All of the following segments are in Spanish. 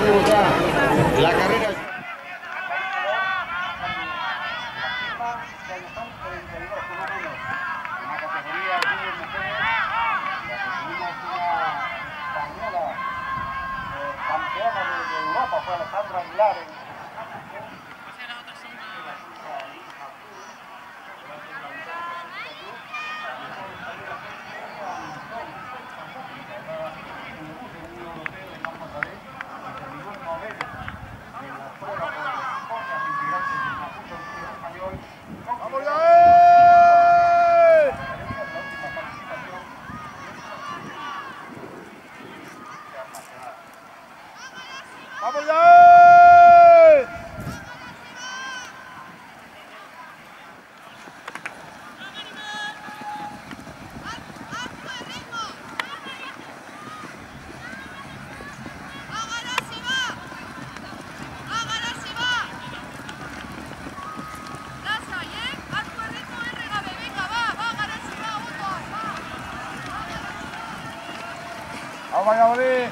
tenemos ya la carrera. ¡Vamos ya! ¡Vamos, Valladolid!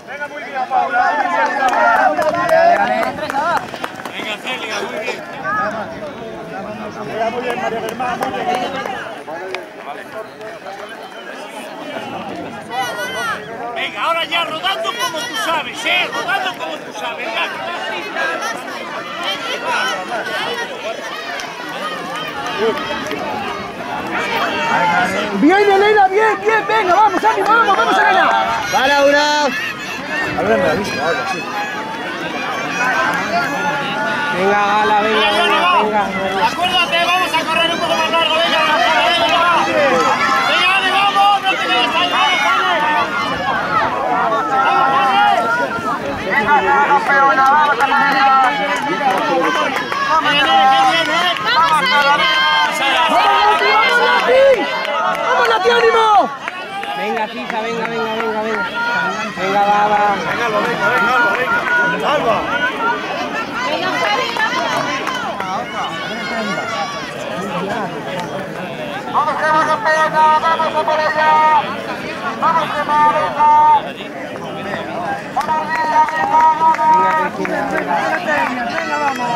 Venga, muy bien, Paula. Venga, Celia, muy bien. Muy bien, María Germán, muy bien. Venga, ahora ya rodando como tú sabes, rodando como tú sabes. Bien, Elena, bien, bien, venga, vamos, ánimo, vamos, Elena. ¡Va, Laura! Ahora me avisa, ahora sí. Venga, Gala, venga. Acuérdate, vamos a correr un poco más largo, venga, venga, vamos, no te quedes ahí, venga, campeona, vamos a ¡Vamos, Lati, ánimo! Venga, Tisa, venga. Venga, va. Venga, Alba. Vamos, que va, campeona, vamos a por ella. Vamos, que va, venga.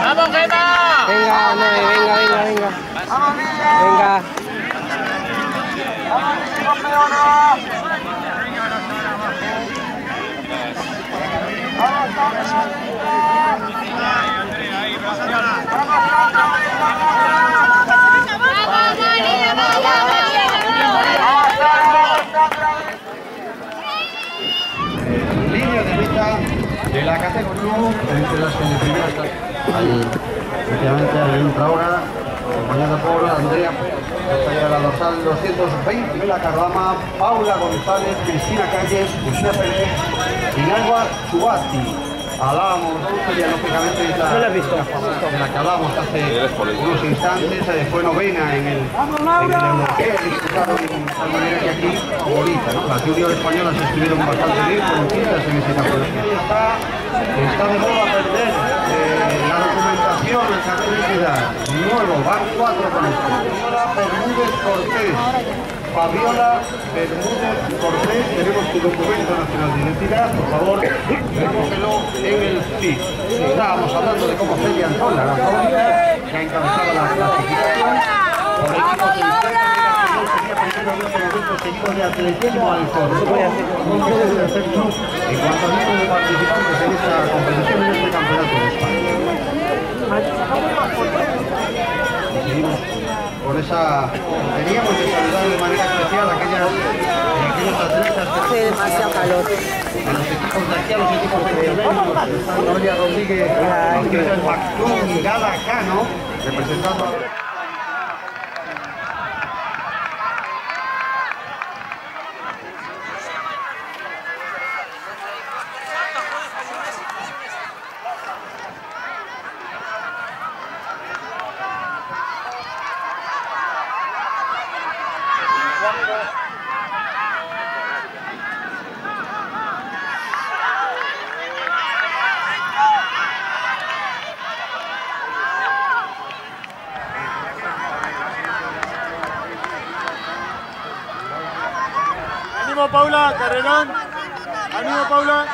¡Vamos, Gemma! Venga, venga. ¡Vamos, Villa! Venga. ¡Vamos, campeona! Línea de meta de la categoría entre las semiprimeras. Efectivamente, hay otra hora, acompañada por Andrea, batalla de la dorsal 220 de la Carlama, Paula González, Cristina Calles, Lucía Pérez, Inagua Subati. Hablábamos, ya lógicamente de la que hablábamos hace unos instantes, fue novena en el europeo, disputado de tal manera que aquí favorita, ¿no? Las juniors españolas se estuvieron bastante bien, con quintas en ese campeonato. Está de moda perder la documentación, el carnet de identidad nuevo, van 4 con esto. Señora Bermúdez Cortés. Fabiola Bermúdez Cortés, tenemos tu documento nacional de identidad, por favor, recógelo en el CIF. Estábamos hablando de cómo Celia Antola, la favorita, que ha encabezado la clasificación. Por el equipo de sería primero en este momento seguido de atletismo al corto, que es el tercero en cuanto al número de participantes en esta competición, en este campeonato de España. Y seguimos por esa... Teníamos que saludar de manera especial a aquellos atletas que Hace demasiado calor. a los equipos de aquí, a los equipos nacionales, están Noelia Rodríguez, Martínez Maclún y Gala Cano, representando a... ¡Ánimo, Paula! ¡Carrerón! ¡Ánimo, Paula!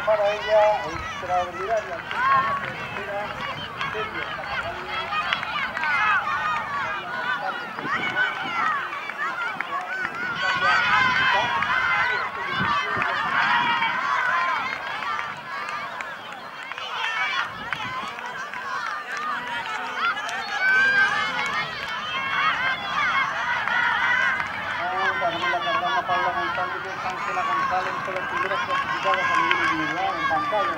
Para ella, extraordinaria. Paula González, Ángela González, son las primeras clasificadas a nivel individual en pantalla.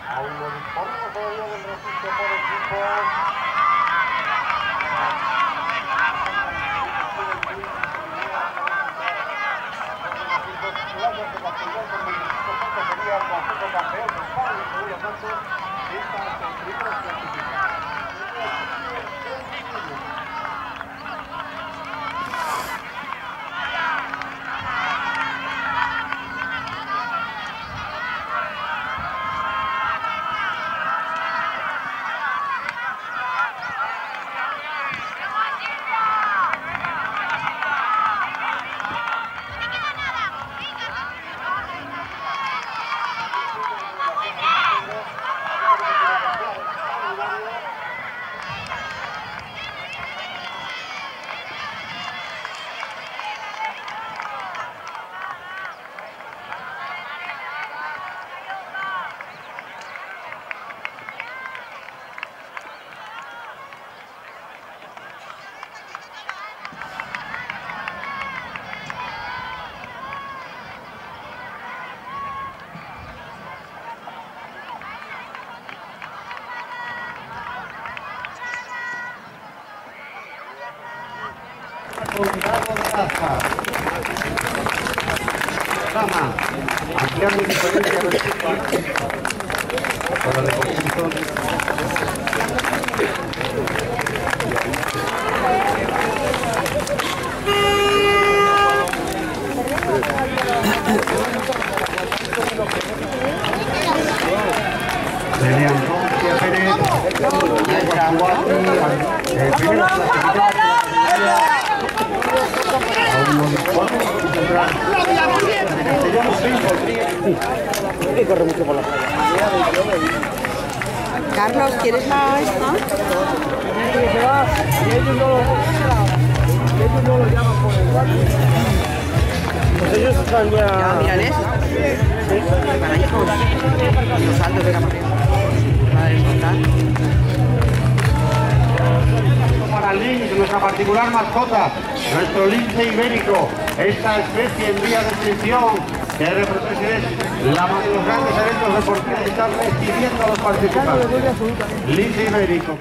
Aún no disponemos todavía del registro por equipos. Sería el conjunto campeón de España, seguramente, estas primeras clasificaciones. Condado de Aspa. Rama, ampliando diferencia para la competición. Pelean Roncia Pérez, primero Corre mucho por la playa. Carlos, ¿quieres la esta? Pues ellos están ya... Ya, mírales. Para allá con los saltos de cama. Para desmontar. Para el lince, nuestra particular mascota, nuestro lince ibérico, esta especie en vía de extinción, que representa la de los grandes eventos deportivos que están recibiendo a los participantes. Lince ibérico.